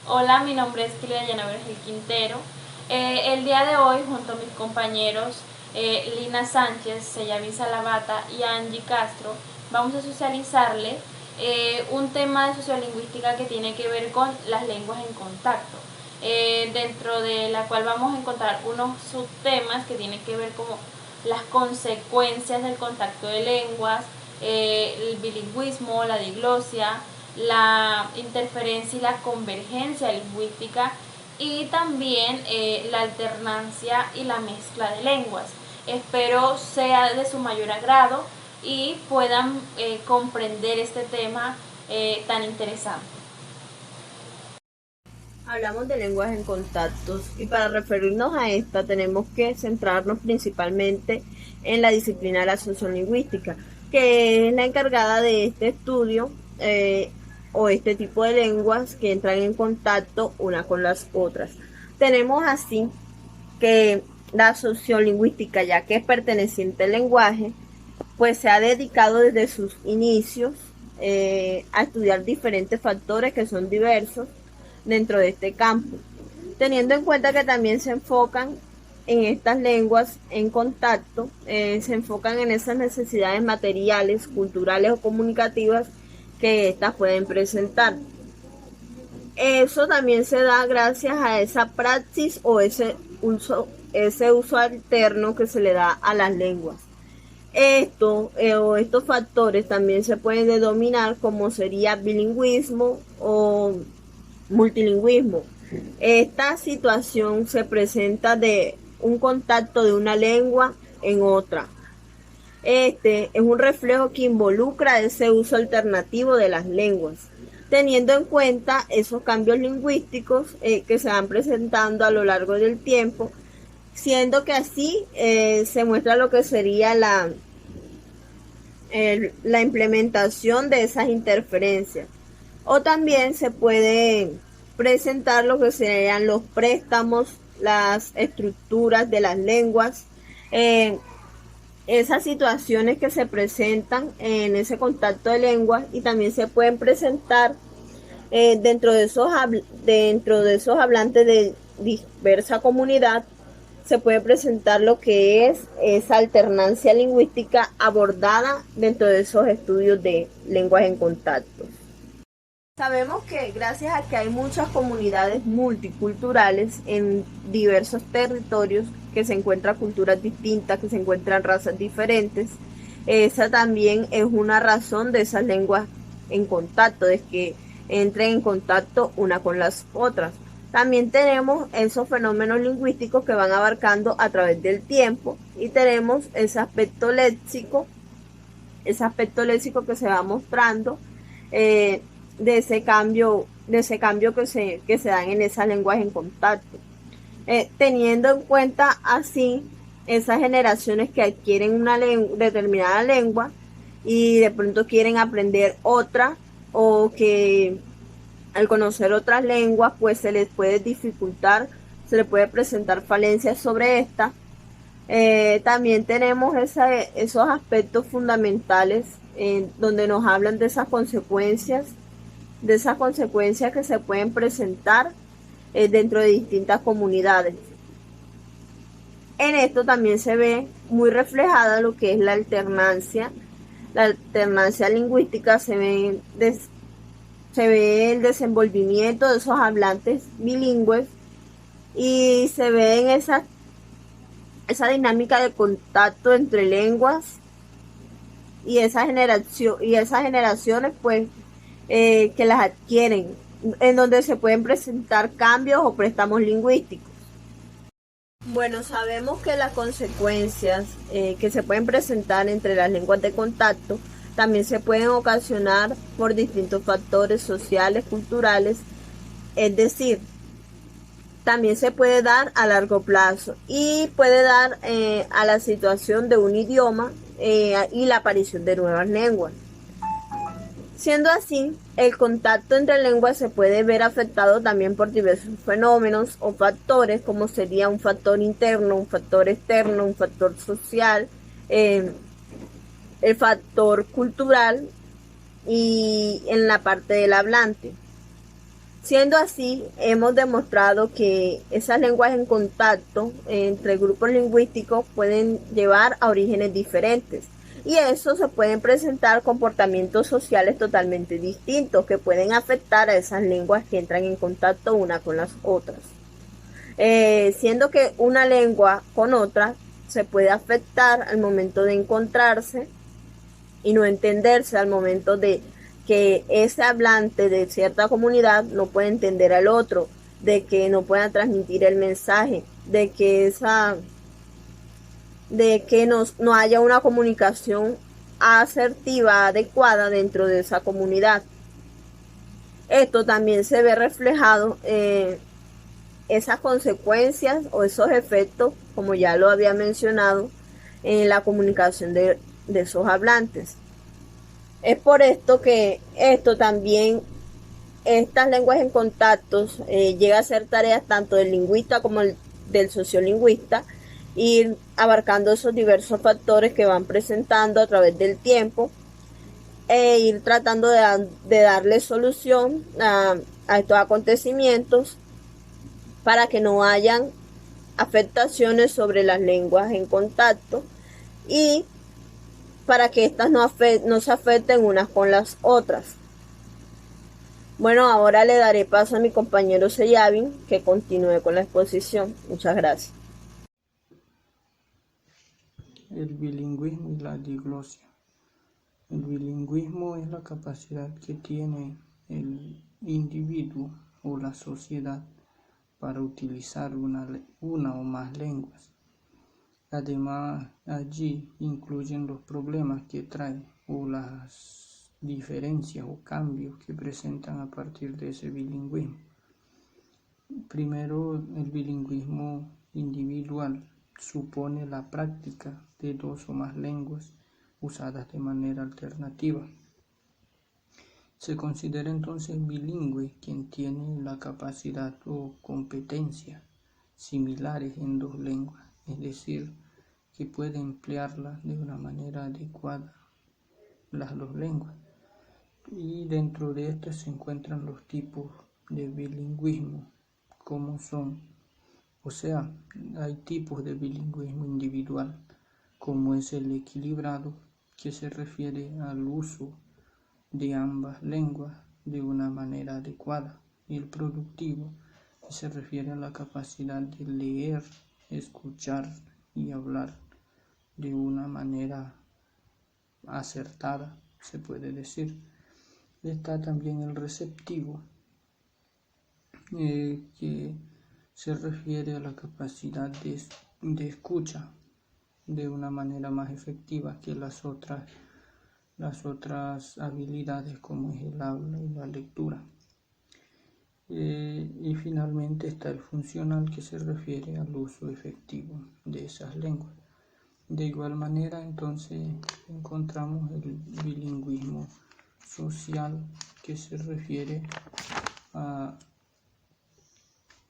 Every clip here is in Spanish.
Hola, mi nombre es Kilia Vergel Quintero. El día de hoy, junto a mis compañeros Lina Sánchez, Sellavisa Lavata y Angie Castro, vamos a socializarle un tema de sociolingüística que tiene que ver con las lenguas en contacto, dentro de la cual vamos a encontrar unos subtemas que tienen que ver como las consecuencias del contacto de lenguas, el bilingüismo, la diglosia, la interferencia y la convergencia lingüística y también la alternancia y la mezcla de lenguas. Espero sea de su mayor agrado y puedan comprender este tema tan interesante. Hablamos de lenguas en contactos y para referirnos a esta tenemos que centrarnos principalmente en la disciplina de la sociolingüística, que es la encargada de este estudio o este tipo de lenguas que entran en contacto una con las otras. Tenemos así que la sociolingüística, ya que es perteneciente al lenguaje, pues se ha dedicado desde sus inicios a estudiar diferentes factores que son diversos dentro de este campo, teniendo en cuenta que también se enfocan en estas lenguas en contacto, se enfocan en esas necesidades materiales, culturales o comunicativas que éstas pueden presentar. Eso también se da gracias a esa praxis o ese uso alterno que se le da a las lenguas. Estos factores también se pueden denominar como sería bilingüismo o multilingüismo. Esta situación se presenta de un contacto de una lengua en otra. Este es un reflejo que involucra ese uso alternativo de las lenguas, teniendo en cuenta esos cambios lingüísticos que se van presentando a lo largo del tiempo, siendo que así se muestra lo que sería la implementación de esas interferencias. O también se puede presentar lo que serían los préstamos, las estructuras de las lenguas, eh, esas situaciones que se presentan en ese contacto de lenguas y también se pueden presentar dentro de esos hablantes de diversa comunidad. Se puede presentar lo que es esa alternancia lingüística abordada dentro de esos estudios de lenguas en contacto. Sabemos que gracias a que hay muchas comunidades multiculturales en diversos territorios, que se encuentran culturas distintas, que se encuentran razas diferentes, esa también es una razón de esas lenguas en contacto, de que entren en contacto una con las otras. También tenemos esos fenómenos lingüísticos que van abarcando a través del tiempo y tenemos ese aspecto léxico que se va mostrando de ese cambio que se dan en esas lenguas en contacto. Teniendo en cuenta así esas generaciones que adquieren una determinada lengua y de pronto quieren aprender otra o que al conocer otras lenguas pues se les puede dificultar, se les puede presentar falencias sobre esta. También tenemos esos aspectos fundamentales donde nos hablan de esas consecuencias que se pueden presentar dentro de distintas comunidades. En esto también se ve muy reflejada lo que es la alternancia lingüística, se ve el desenvolvimiento de esos hablantes bilingües y se ve en esa dinámica de contacto entre lenguas y esas generaciones pues que las adquieren, en donde se pueden presentar cambios o préstamos lingüísticos. Bueno, sabemos que las consecuencias que se pueden presentar entre las lenguas de contacto también se pueden ocasionar por distintos factores sociales, culturales, es decir, también se puede dar a largo plazo y puede dar a la situación de un idioma y la aparición de nuevas lenguas. Siendo así, el contacto entre lenguas se puede ver afectado también por diversos fenómenos o factores, como sería un factor interno, un factor externo, un factor social, eh, el factor cultural y en la parte del hablante. Siendo así, hemos demostrado que esas lenguas en contacto entre grupos lingüísticos pueden llevar a orígenes diferentes y eso se pueden presentar comportamientos sociales totalmente distintos que pueden afectar a esas lenguas que entran en contacto una con las otras. Siendo que una lengua con otra se puede afectar al momento de encontrarse y no entenderse al momento de que ese hablante de cierta comunidad no puede entender al otro, de que no pueda transmitir el mensaje, de que no haya una comunicación asertiva, adecuada dentro de esa comunidad. Esto también se ve reflejado en esas consecuencias o esos efectos, como ya lo había mencionado, en la comunicación de esos hablantes. Es por esto que estas lenguas en contactos llega a ser tareas tanto del lingüista como del sociolingüista, ir abarcando esos diversos factores que van presentando a través del tiempo e ir tratando de darle solución a estos acontecimientos para que no hayan afectaciones sobre las lenguas en contacto y para que éstas no se afecten unas con las otras. Bueno, ahora le daré paso a mi compañero Seyavin que continúe con la exposición. Muchas gracias. El bilingüismo y la diglosia. El bilingüismo es la capacidad que tiene el individuo o la sociedad para utilizar una o más lenguas. Además, allí incluyen los problemas que trae o las diferencias o cambios que presentan a partir de ese bilingüismo. Primero, el bilingüismo individual supone la práctica de dos o más lenguas usadas de manera alternativa. Se considera entonces bilingüe quien tiene la capacidad o competencia similares en dos lenguas, es decir, que puede emplearlas de una manera adecuada las dos lenguas. Y dentro de estas se encuentran los tipos de bilingüismo, como son, o sea, hay tipos de bilingüismo individual, como es el equilibrado, que se refiere al uso de ambas lenguas de una manera adecuada, y el productivo, que se refiere a la capacidad de leer, escuchar y hablar de una manera acertada, se puede decir. Está también el receptivo, que se refiere a la capacidad de escucha de una manera más efectiva que las otras habilidades como es el habla y la lectura. Y finalmente está el funcional, que se refiere al uso efectivo de esas lenguas. De igual manera, entonces, encontramos el bilingüismo social, que se refiere a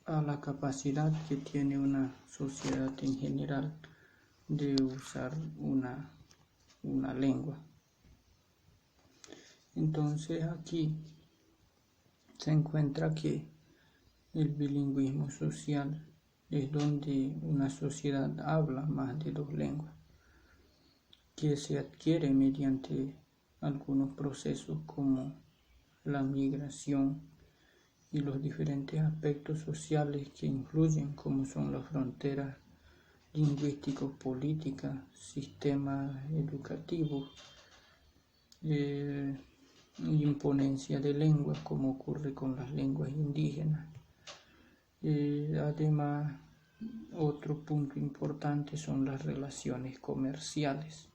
la capacidad que tiene una sociedad en general de usar una lengua. Entonces aquí se encuentra que el bilingüismo social es donde una sociedad habla más de dos lenguas, que se adquiere mediante algunos procesos como la migración y los diferentes aspectos sociales que influyen, como son las fronteras lingüísticos, políticas, sistemas educativos, imponencia de lenguas, como ocurre con las lenguas indígenas. Además, otro punto importante son las relaciones comerciales.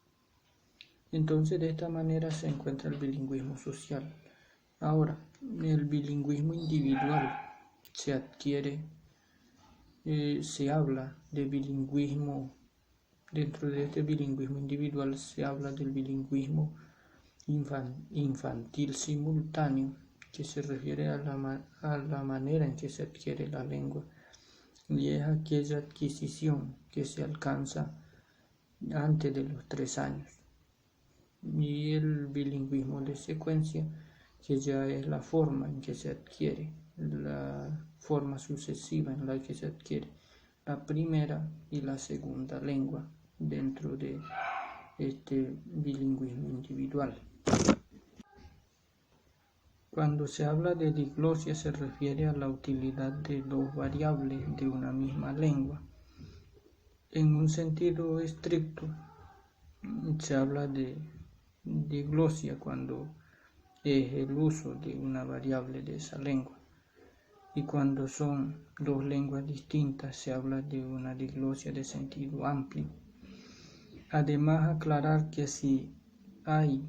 Entonces, de esta manera se encuentra el bilingüismo social. Ahora, el bilingüismo individual se adquiere, se habla de bilingüismo. Dentro de este bilingüismo individual se habla del bilingüismo infantil simultáneo, que se refiere a la manera en que se adquiere la lengua, y es aquella adquisición que se alcanza antes de los 3 años. Y el bilingüismo de secuencia, que ya es la forma en que se adquiere la forma sucesiva en la que se adquiere la primera y la segunda lengua dentro de este bilingüismo individual. Cuando se habla de diglosia se refiere a la utilidad de dos variables de una misma lengua. En un sentido estricto, se habla de diglosia cuando es el uso de una variable de esa lengua. Y cuando son dos lenguas distintas se habla de una diglosia de sentido amplio. Además, aclarar que si hay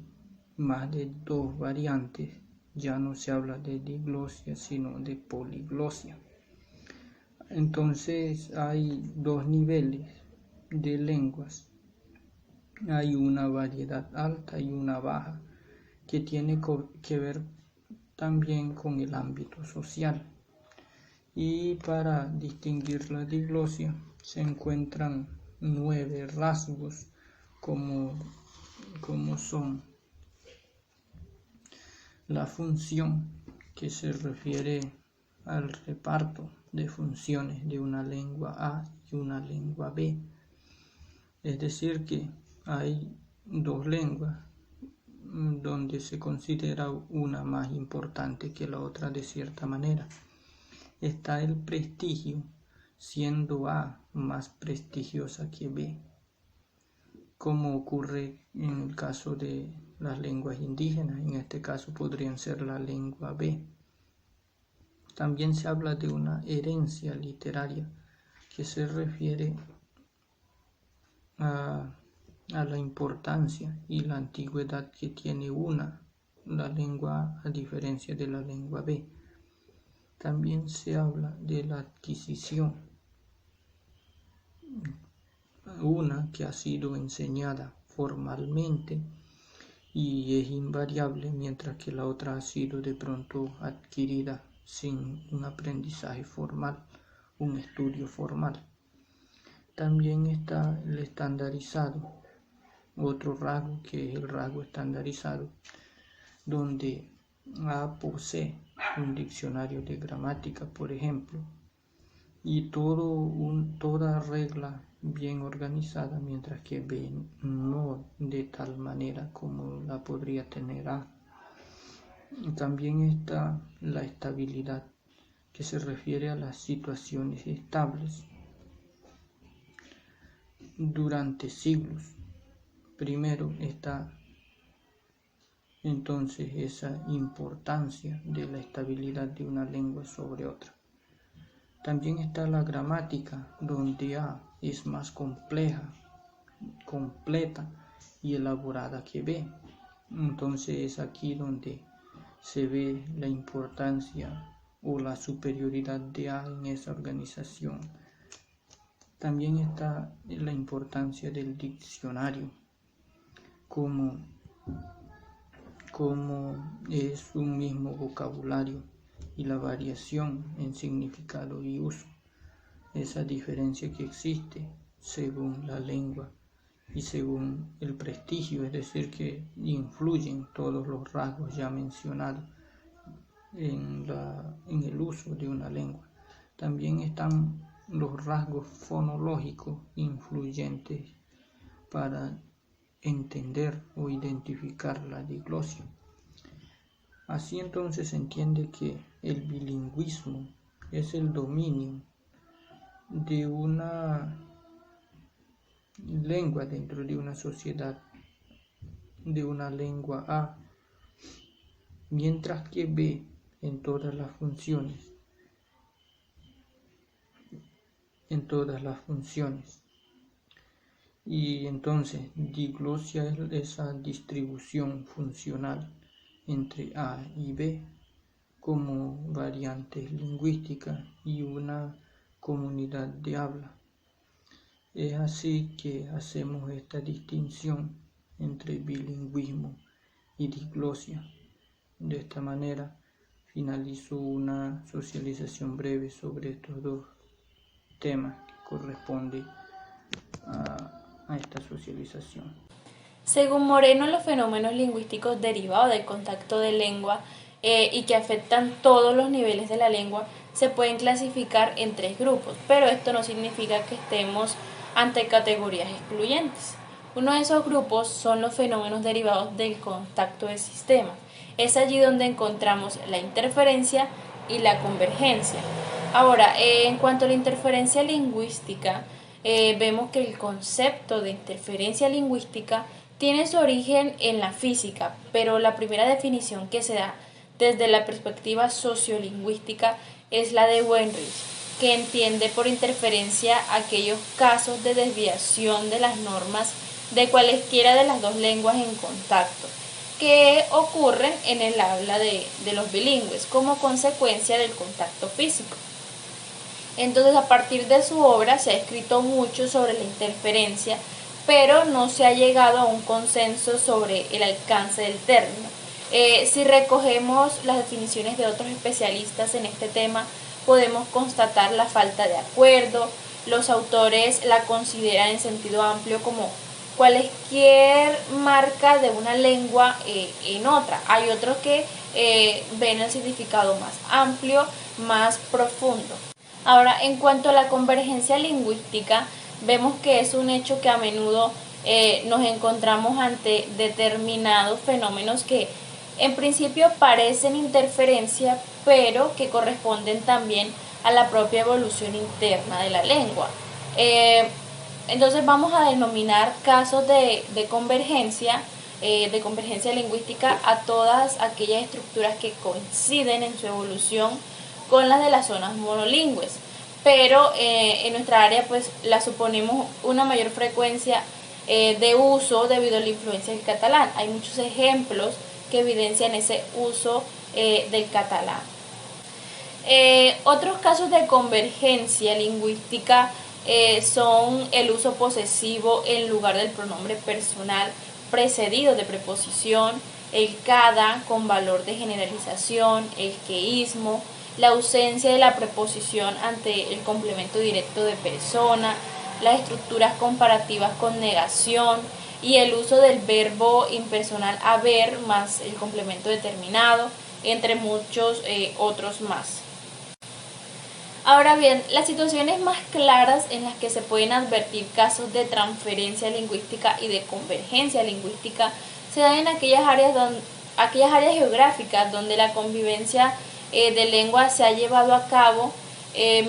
más de dos variantes, ya no se habla de diglosia, sino de poliglosia. Entonces hay dos niveles de lenguas. Hay una variedad alta y una baja, que tiene que ver también con el ámbito social. Y para distinguir la diglosia se encuentran 9 rasgos como son la función, que se refiere al reparto de funciones de una lengua A y una lengua B. Es decir, que hay dos lenguas donde se considera una más importante que la otra de cierta manera. Está el prestigio, siendo A más prestigiosa que B, como ocurre en el caso de las lenguas indígenas. En este caso podrían ser la lengua B. También se habla de una herencia literaria, que se refiere a la importancia y la antigüedad que tiene la lengua A a diferencia de la lengua B. También se habla de la adquisición, una que ha sido enseñada formalmente y es invariable, mientras que la otra ha sido de pronto adquirida sin un aprendizaje formal, un estudio formal. También está el estandarizado, otro rasgo que es el rasgo estandarizado, donde A posee un diccionario de gramática, por ejemplo, y toda regla bien organizada, mientras que B no de tal manera como la podría tener A. También está la estabilidad, que se refiere a las situaciones estables durante siglos. Primero está entonces esa importancia de la estabilidad de una lengua sobre otra. También está la gramática, donde A es más compleja, completa y elaborada que B. Entonces es aquí donde se ve la importancia o la superioridad de A en esa organización. También está la importancia del diccionario, como es un mismo vocabulario y la variación en significado y uso, esa diferencia que existe según la lengua y según el prestigio, es decir, que influyen todos los rasgos ya mencionados en el uso de una lengua. También están los rasgos fonológicos influyentes para entender o identificar la diglosia. Así entonces se entiende que el bilingüismo es el dominio de una lengua dentro de una sociedad, de una lengua A, mientras que B en todas las funciones. Y entonces diglosia es esa distribución funcional entre A y B como variantes lingüísticas y una comunidad de habla. Es así que hacemos esta distinción entre bilingüismo y diglosia. De esta manera finalizo una socialización breve sobre estos dos temas que corresponde a esta socialización. Según Moreno, los fenómenos lingüísticos derivados del contacto de lengua y que afectan todos los niveles de la lengua, se pueden clasificar en 3 grupos, pero esto no significa que estemos ante categorías excluyentes. Uno de esos grupos son los fenómenos derivados del contacto de sistemas. Es allí donde encontramos la interferencia y la convergencia. Ahora, en cuanto a la interferencia lingüística, vemos que el concepto de interferencia lingüística tiene su origen en la física, pero la primera definición que se da desde la perspectiva sociolingüística es la de Weinreich, que entiende por interferencia aquellos casos de desviación de las normas de cualesquiera de las dos lenguas en contacto, que ocurren en el habla de los bilingües como consecuencia del contacto físico. Entonces, a partir de su obra se ha escrito mucho sobre la interferencia, pero no se ha llegado a un consenso sobre el alcance del término. Si recogemos las definiciones de otros especialistas en este tema, podemos constatar la falta de acuerdo. Los autores la consideran en sentido amplio como cualquier marca de una lengua en otra. Hay otros que ven el significado más amplio, más profundo. Ahora, en cuanto a la convergencia lingüística, vemos que es un hecho que a menudo nos encontramos ante determinados fenómenos que en principio parecen interferencia, pero que corresponden también a la propia evolución interna de la lengua. Entonces vamos a denominar casos de convergencia lingüística a todas aquellas estructuras que coinciden en su evolución con las de las zonas monolingües, pero en nuestra área pues la suponemos una mayor frecuencia de uso debido a la influencia del catalán. Hay muchos ejemplos que evidencian ese uso del catalán. Otros casos de convergencia lingüística son el uso posesivo en lugar del pronombre personal precedido de preposición, el cada con valor de generalización, el queísmo, la ausencia de la preposición ante el complemento directo de persona, las estructuras comparativas con negación y el uso del verbo impersonal haber más el complemento determinado, entre muchos otros más. Ahora bien, las situaciones más claras en las que se pueden advertir casos de transferencia lingüística y de convergencia lingüística se dan en aquellas áreas geográficas donde la convivencia de lengua se ha llevado a cabo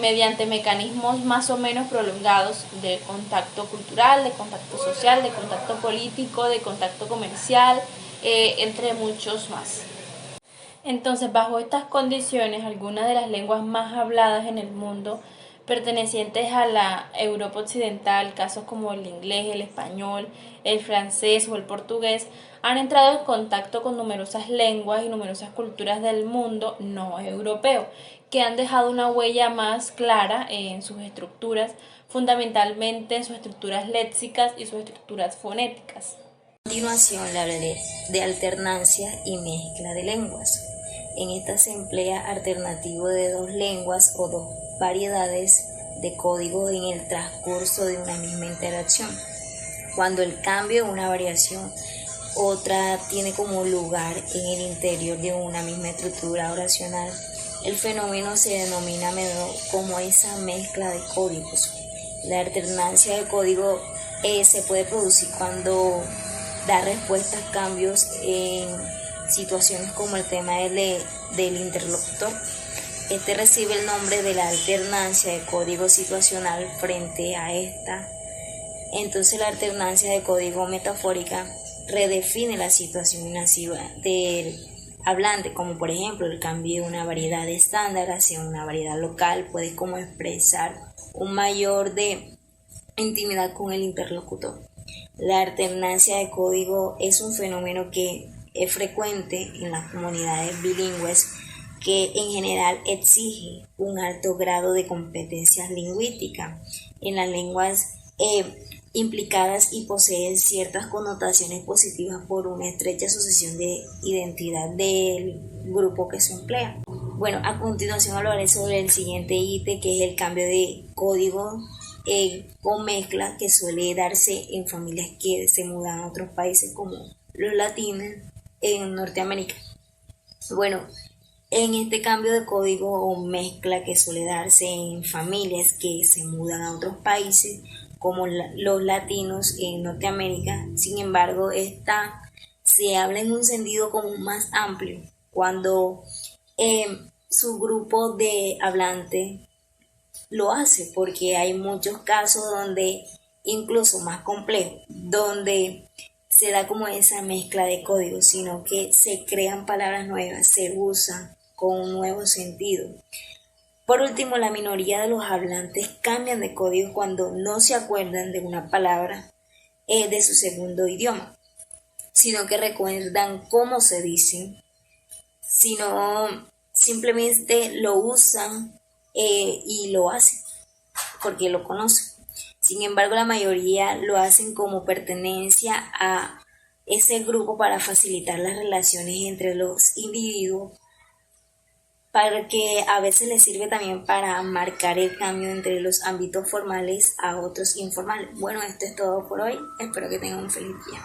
mediante mecanismos más o menos prolongados de contacto cultural, de contacto social, de contacto político, de contacto comercial, entre muchos más. Entonces, bajo estas condiciones, algunas de las lenguas más habladas en el mundo pertenecientes a la Europa occidental, casos como el inglés, el español, el francés o el portugués, han entrado en contacto con numerosas lenguas y numerosas culturas del mundo no europeo, que han dejado una huella más clara en sus estructuras, fundamentalmente en sus estructuras léxicas y sus estructuras fonéticas. A continuación le hablaré de alternancia y mezcla de lenguas. En esta se emplea alternativo de dos lenguas o dos variedades de código en el transcurso de una misma interacción. Cuando el cambio de una variación otra tiene como lugar en el interior de una misma estructura oracional, el fenómeno se denomina a menudo como esa mezcla de códigos. La alternancia de código se puede producir cuando da respuesta a cambios en situaciones como el tema del interlocutor. Este recibe el nombre de la alternancia de código situacional frente a esta. Entonces la alternancia de código metafórica redefine la situación inasiva del hablante, como por ejemplo el cambio de una variedad estándar hacia una variedad local puede como expresar un mayor de intimidad con el interlocutor. La alternancia de código es un fenómeno que es frecuente en las comunidades bilingües que en general exige un alto grado de competencias lingüísticas en las lenguas implicadas y poseen ciertas connotaciones positivas por una estrecha asociación de identidad del grupo que se emplea. Bueno, a continuación hablaré sobre el siguiente ítem, que es el cambio de código con mezcla que suele darse en familias que se mudan a otros países como los latinos en Norteamérica. Bueno, en este cambio de código o mezcla que suele darse en familias que se mudan a otros países, como los latinos en Norteamérica. Sin embargo, esta se habla en un sentido como más amplio, cuando su grupo de hablantes lo hace, porque hay muchos casos donde, incluso más complejos, donde se da como esa mezcla de códigos, sino que se crean palabras nuevas, se usan con un nuevo sentido. Por último, la minoría de los hablantes cambian de código cuando no se acuerdan de una palabra de su segundo idioma, sino que recuerdan cómo se dicen, sino simplemente lo usan y lo hacen porque lo conocen. Sin embargo, la mayoría lo hacen como pertenencia a ese grupo para facilitar las relaciones entre los individuos, para que a veces les sirve también para marcar el cambio entre los ámbitos formales a otros informales. Bueno, esto es todo por hoy. Espero que tengan un feliz día.